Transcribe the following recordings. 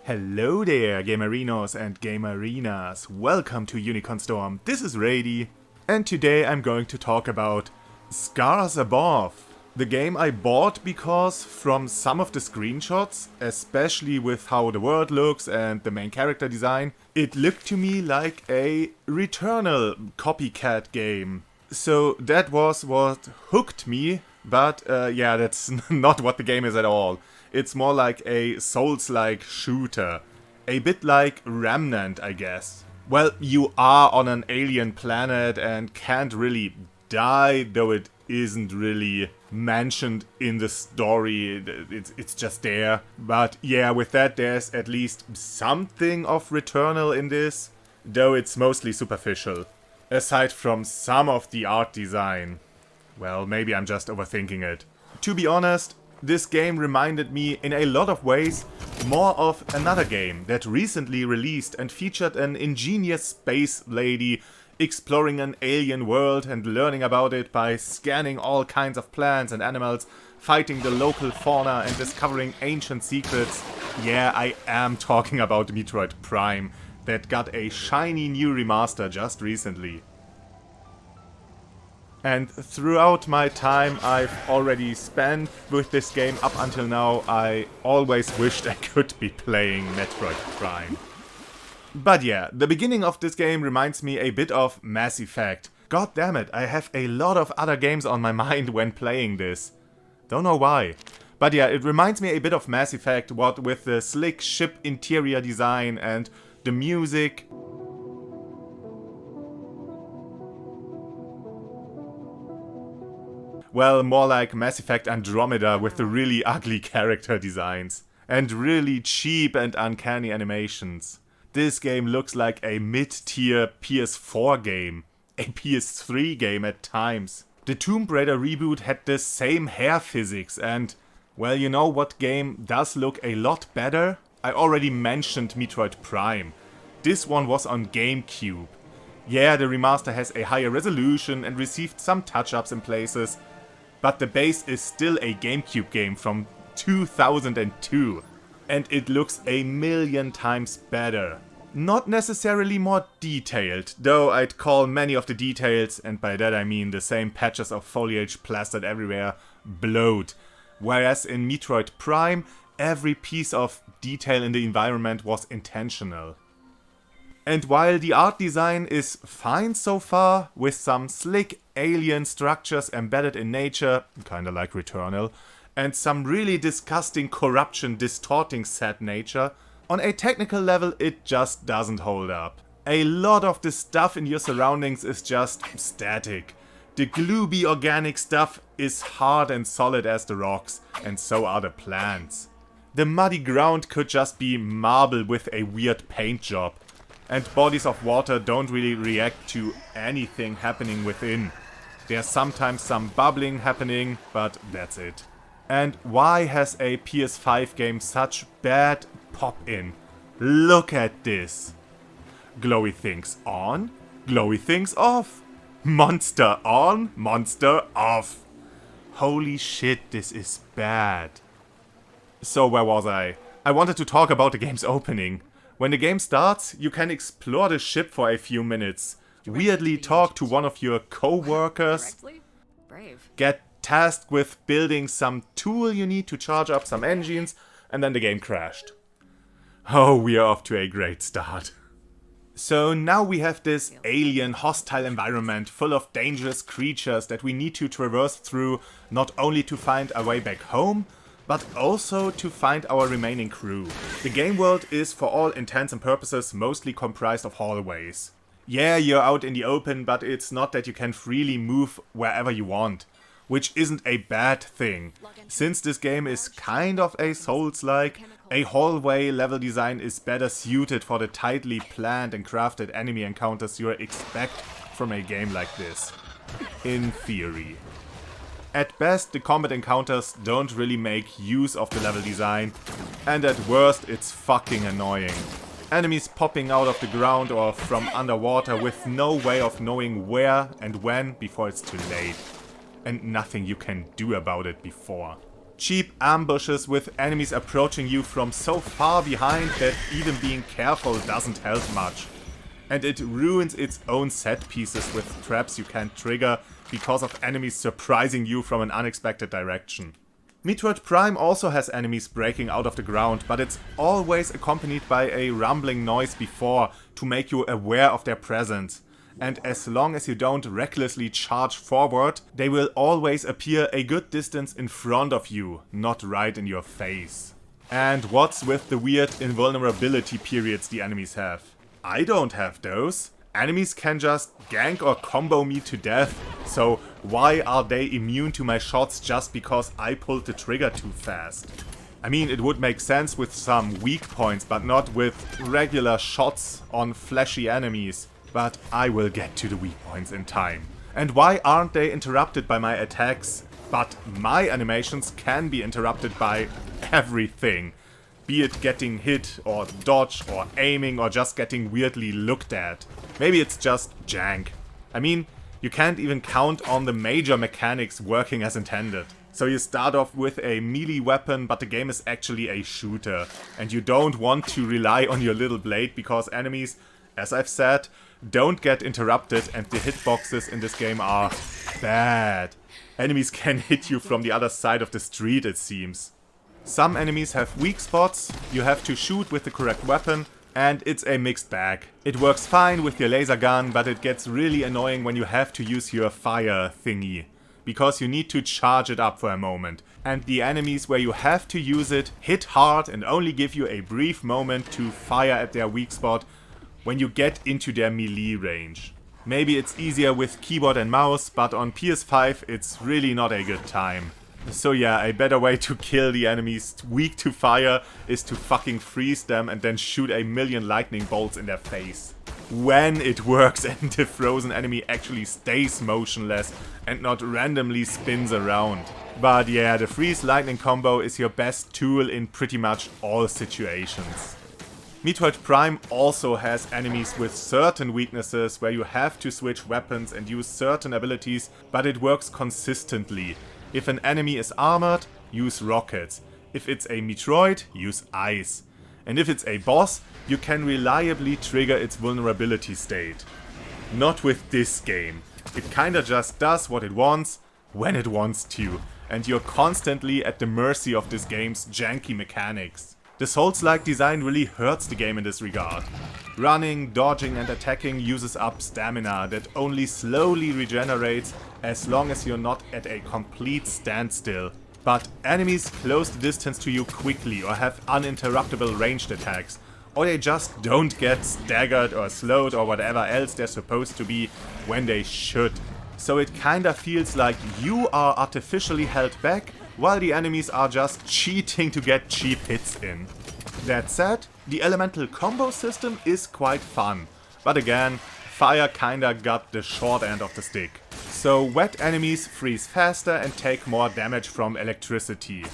Hello there, Gamerinos and Gamerinas. Welcome to UnicornStorm. This is Rady, and today I'm going to talk about Scars Above. The game I bought because from some of the screenshots, especially with how the world looks and the main character design, it looked to me like a Returnal copycat game. So that was what hooked me, but yeah, that's not what the game is at all. It's more like a Soulslike shooter. A bit like Remnant, I guess. Well, you are on an alien planet and can't really die, though it isn't really mentioned in the story. It's just there. But yeah, with that there's at least something of Returnal in this, though it's mostly superficial. Aside from some of the art design. Well, maybe I'm just overthinking it. To be honest, this game reminded me in a lot of ways more of another game that recently released and featured an ingenious space lady exploring an alien world and learning about it by scanning all kinds of plants and animals, fighting the local fauna and discovering ancient secrets. Yeah, I am talking about Metroid Prime, that got a shiny new remaster just recently. And throughout my time I've already spent with this game up until now, I always wished I could be playing Metroid Prime. But yeah, the beginning of this game reminds me a bit of Mass Effect. God damn it, I have a lot of other games on my mind when playing this. Don't know why. But yeah, it reminds me a bit of Mass Effect, what with the slick ship interior design and the music. Well, more like Mass Effect Andromeda with the really ugly character designs. And really cheap and uncanny animations. This game looks like a mid-tier PS4 game. A PS3 game at times. The Tomb Raider reboot had the same hair physics and... well, you know what game does look a lot better? I already mentioned Metroid Prime. This one was on GameCube. Yeah, the remaster has a higher resolution and received some touch-ups in places. But the base is still a GameCube game from 2002. And it looks a million times better. Not necessarily more detailed, though I'd call many of the details, and by that I mean the same patches of foliage plastered everywhere, bloat. Whereas in Metroid Prime, every piece of detail in the environment was intentional. And while the art design is fine so far, with some slick alien structures embedded in nature, kinda like Returnal, and some really disgusting corruption distorting said nature, on a technical level it just doesn't hold up. A lot of the stuff in your surroundings is just static. The glooby organic stuff is hard and solid as the rocks, and so are the plants. The muddy ground could just be marble with a weird paint job. And bodies of water don't really react to anything happening within. There's sometimes some bubbling happening, but that's it. And why has a PS5 game such bad pop-in? Look at this. Glowy things on, glowy things off. Monster on, monster off. Holy shit, this is bad. So where was I? I wanted to talk about the game's opening. When the game starts, you can explore the ship for a few minutes, weirdly talk to one of your co-workers, get tasked with building some tool you need to charge up some engines, and then the game crashed. Oh, we are off to a great start. So now we have this alien hostile environment full of dangerous creatures that we need to traverse through, not only to find our way back home, but also to find our remaining crew. The game world is, for all intents and purposes, mostly comprised of hallways. Yeah, you're out in the open, but it's not that you can freely move wherever you want. Which isn't a bad thing. Since this game is kind of a Souls-like, a hallway level design is better suited for the tightly planned and crafted enemy encounters you expect from a game like this. In theory. At best, the combat encounters don't really make use of the level design, and at worst, it's fucking annoying. Enemies popping out of the ground or from underwater with no way of knowing where and when before it's too late. And nothing you can do about it before. Cheap ambushes with enemies approaching you from so far behind that even being careful doesn't help much. And it ruins its own set pieces with traps you can't trigger because of enemies surprising you from an unexpected direction. Metroid Prime also has enemies breaking out of the ground, but it's always accompanied by a rumbling noise before to make you aware of their presence. And as long as you don't recklessly charge forward, they will always appear a good distance in front of you, not right in your face. And what's with the weird invulnerability periods the enemies have? I don't have those. Enemies can just gank or combo me to death, so why are they immune to my shots just because I pulled the trigger too fast? I mean, it would make sense with some weak points, but not with regular shots on flashy enemies. But I will get to the weak points in time. And why aren't they interrupted by my attacks? But my animations can be interrupted by everything. Be it getting hit, or dodge, or aiming, or just getting weirdly looked at. Maybe it's just jank. I mean, you can't even count on the major mechanics working as intended. So you start off with a melee weapon, but the game is actually a shooter. And you don't want to rely on your little blade because enemies, as I've said, don't get interrupted and the hitboxes in this game are bad. Enemies can hit you from the other side of the street, it seems. Some enemies have weak spots, you have to shoot with the correct weapon, and it's a mixed bag. It works fine with your laser gun, but it gets really annoying when you have to use your fire thingy, because you need to charge it up for a moment. And the enemies where you have to use it hit hard and only give you a brief moment to fire at their weak spot when you get into their melee range. Maybe it's easier with keyboard and mouse, but on PS5 it's really not a good time. So yeah, a better way to kill the enemies weak to fire is to fucking freeze them and then shoot a million lightning bolts in their face. When it works and the frozen enemy actually stays motionless and not randomly spins around. But yeah, the freeze lightning combo is your best tool in pretty much all situations. Metroid Prime also has enemies with certain weaknesses where you have to switch weapons and use certain abilities, but it works consistently. If an enemy is armored, use rockets. If it's a Metroid, use ice. And if it's a boss, you can reliably trigger its vulnerability state. Not with this game. It kinda just does what it wants, when it wants to, and you're constantly at the mercy of this game's janky mechanics. The Soulslike design really hurts the game in this regard. Running, dodging and attacking uses up stamina that only slowly regenerates as long as you're not at a complete standstill. But enemies close the distance to you quickly or have uninterruptible ranged attacks, or they just don't get staggered or slowed or whatever else they're supposed to be when they should. So it kinda feels like you are artificially held back while the enemies are just cheating to get cheap hits in. That said, the elemental combo system is quite fun, but again, fire kinda got the short end of the stick. So wet enemies freeze faster and take more damage from electricity.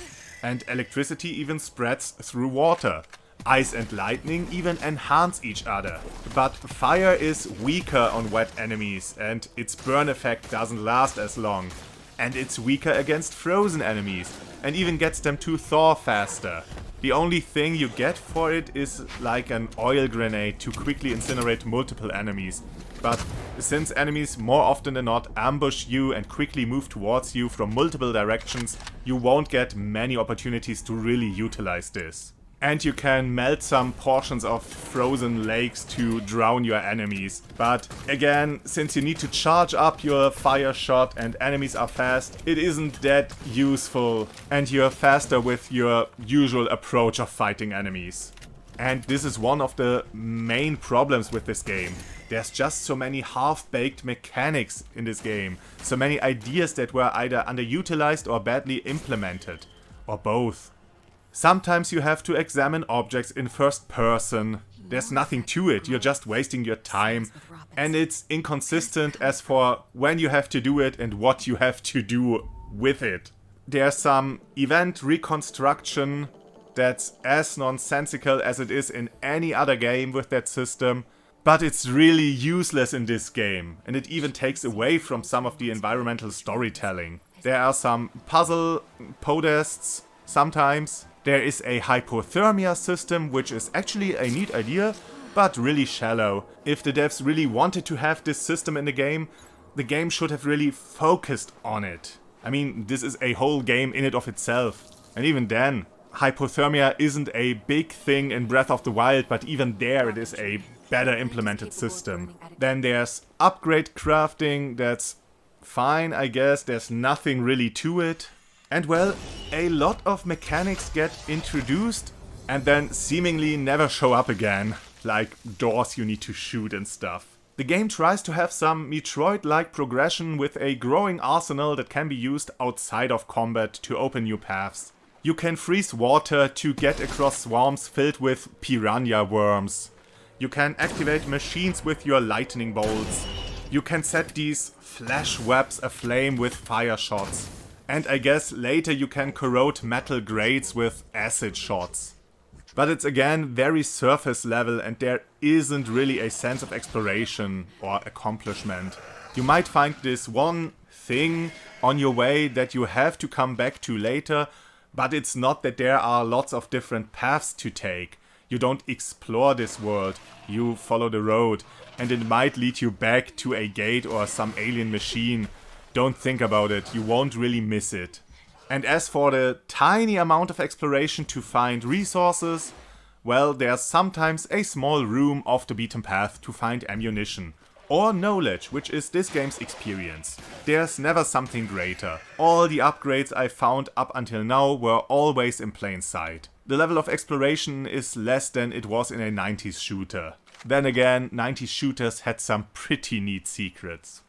And electricity even spreads through water. Ice and lightning even enhance each other. But fire is weaker on wet enemies and its burn effect doesn't last as long. And it's weaker against frozen enemies, and even gets them to thaw faster. The only thing you get for it is like an oil grenade to quickly incinerate multiple enemies. But since enemies more often than not ambush you and quickly move towards you from multiple directions, you won't get many opportunities to really utilize this. And you can melt some portions of frozen lakes to drown your enemies. But again, since you need to charge up your fire shot and enemies are fast, it isn't that useful and you're faster with your usual approach of fighting enemies. And this is one of the main problems with this game. There's just so many half-baked mechanics in this game. So many ideas that were either underutilized or badly implemented. Or both. Sometimes you have to examine objects in first person. There's nothing to it, you're just wasting your time. And it's inconsistent as for when you have to do it and what you have to do with it. There's some event reconstruction that's as nonsensical as it is in any other game with that system. But it's really useless in this game. And it even takes away from some of the environmental storytelling. There are some puzzle podests sometimes. There is a hypothermia system, which is actually a neat idea, but really shallow. If the devs really wanted to have this system in the game should have really focused on it. I mean, this is a whole game in and of itself. And even then, hypothermia isn't a big thing in Breath of the Wild, but even there it is a better implemented system. Then there's upgrade crafting, that's fine, I guess. There's nothing really to it. And well, a lot of mechanics get introduced and then seemingly never show up again, like doors you need to shoot and stuff. The game tries to have some Metroid-like progression with a growing arsenal that can be used outside of combat to open new paths. You can freeze water to get across swarms filled with piranha worms. You can activate machines with your lightning bolts. You can set these flash webs aflame with fire shots. And I guess later you can corrode metal grates with acid shots. But it's again very surface level and there isn't really a sense of exploration or accomplishment. You might find this one thing on your way that you have to come back to later, but it's not that there are lots of different paths to take. You don't explore this world, you follow the road, and it might lead you back to a gate or some alien machine. Don't think about it, you won't really miss it. And as for the tiny amount of exploration to find resources, well, there's sometimes a small room off the beaten path to find ammunition. Or knowledge, which is this game's experience. There's never something greater. All the upgrades I found up until now were always in plain sight. The level of exploration is less than it was in a 90s shooter. Then again, 90s shooters had some pretty neat secrets.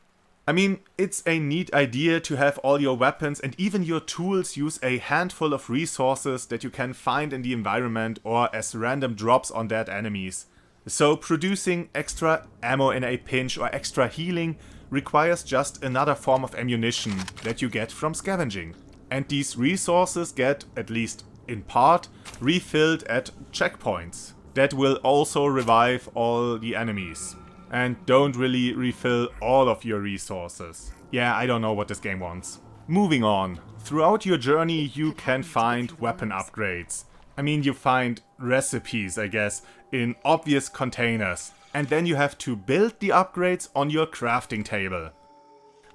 I mean, it's a neat idea to have all your weapons and even your tools use a handful of resources that you can find in the environment or as random drops on dead enemies. So producing extra ammo in a pinch or extra healing requires just another form of ammunition that you get from scavenging. And these resources get, at least in part, refilled at checkpoints. That will also revive all the enemies. And don't really refill all of your resources. Yeah, I don't know what this game wants. Moving on. Throughout your journey you can find weapon upgrades. I mean, you find recipes, I guess, in obvious containers. And then you have to build the upgrades on your crafting table.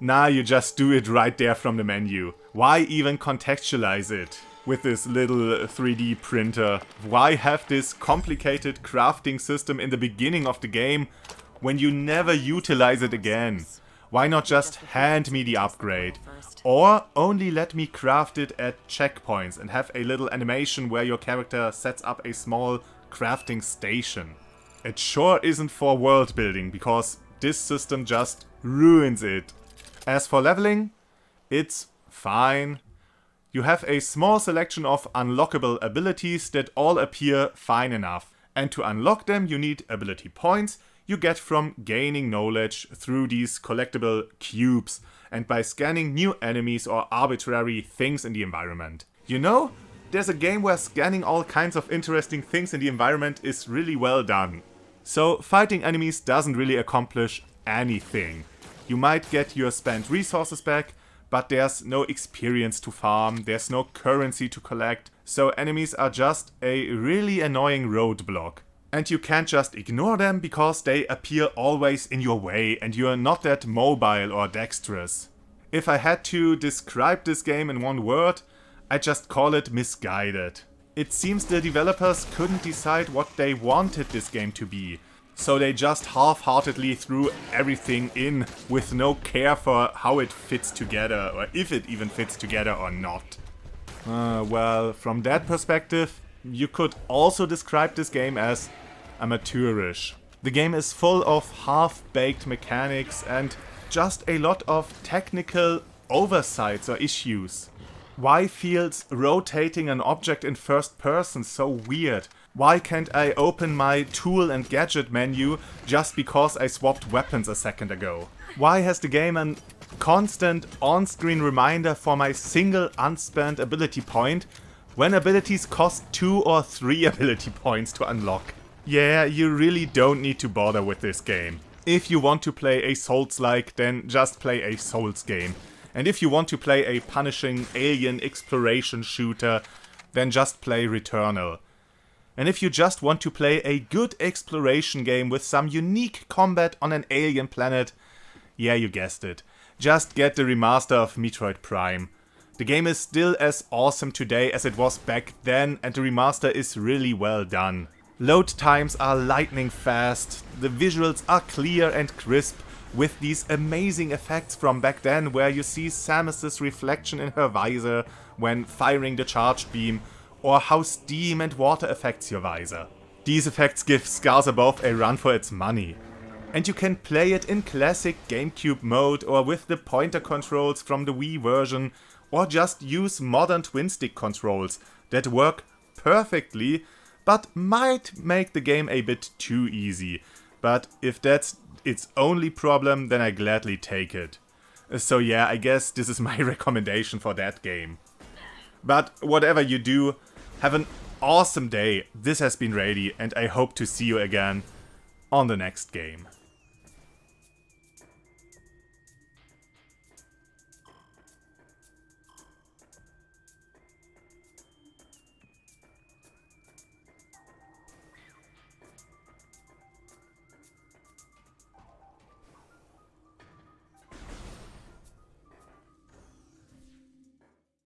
Nah, you just do it right there from the menu. Why even contextualize it with this little 3D printer? Why have this complicated crafting system in the beginning of the game when you never utilize it again? Why not just hand me the upgrade? Or only let me craft it at checkpoints and have a little animation where your character sets up a small crafting station. It sure isn't for world building, because this system just ruins it. As for leveling, it's fine. You have a small selection of unlockable abilities that all appear fine enough. And to unlock them you need ability points you get from gaining knowledge through these collectible cubes and by scanning new enemies or arbitrary things in the environment. You know, there's a game where scanning all kinds of interesting things in the environment is really well done. So fighting enemies doesn't really accomplish anything. You might get your spent resources back, but there's no experience to farm, there's no currency to collect, so enemies are just a really annoying roadblock. And you can't just ignore them because they appear always in your way and you're not that mobile or dexterous. If I had to describe this game in one word, I'd just call it misguided. It seems the developers couldn't decide what they wanted this game to be, so they just half-heartedly threw everything in with no care for how it fits together or if it even fits together or not. Well, from that perspective, you could also describe this game as amateurish. The game is full of half-baked mechanics and just a lot of technical oversights or issues. Why feels rotating an object in first person so weird? Why can't I open my tool and gadget menu just because I swapped weapons a second ago? Why has the game a constant on-screen reminder for my single unspent ability point when abilities cost 2 or 3 ability points to unlock? Yeah, you really don't need to bother with this game. If you want to play a Soulslike, then just play a Souls game. And if you want to play a punishing alien exploration shooter, then just play Returnal. And if you just want to play a good exploration game with some unique combat on an alien planet, yeah, you guessed it, just get the remaster of Metroid Prime. The game is still as awesome today as it was back then, and the remaster is really well done. Load times are lightning fast, the visuals are clear and crisp, with these amazing effects from back then where you see Samus's reflection in her visor when firing the charged beam, or how steam and water affects your visor. These effects give Scars Above a run for its money. And you can play it in classic GameCube mode or with the pointer controls from the Wii version, or just use modern twin stick controls that work perfectly, but might make the game a bit too easy. But if that's its only problem, then I gladly take it. So yeah, I guess this is my recommendation for that game. But whatever you do, have an awesome day. This has been Rady, and I hope to see you again on the next game.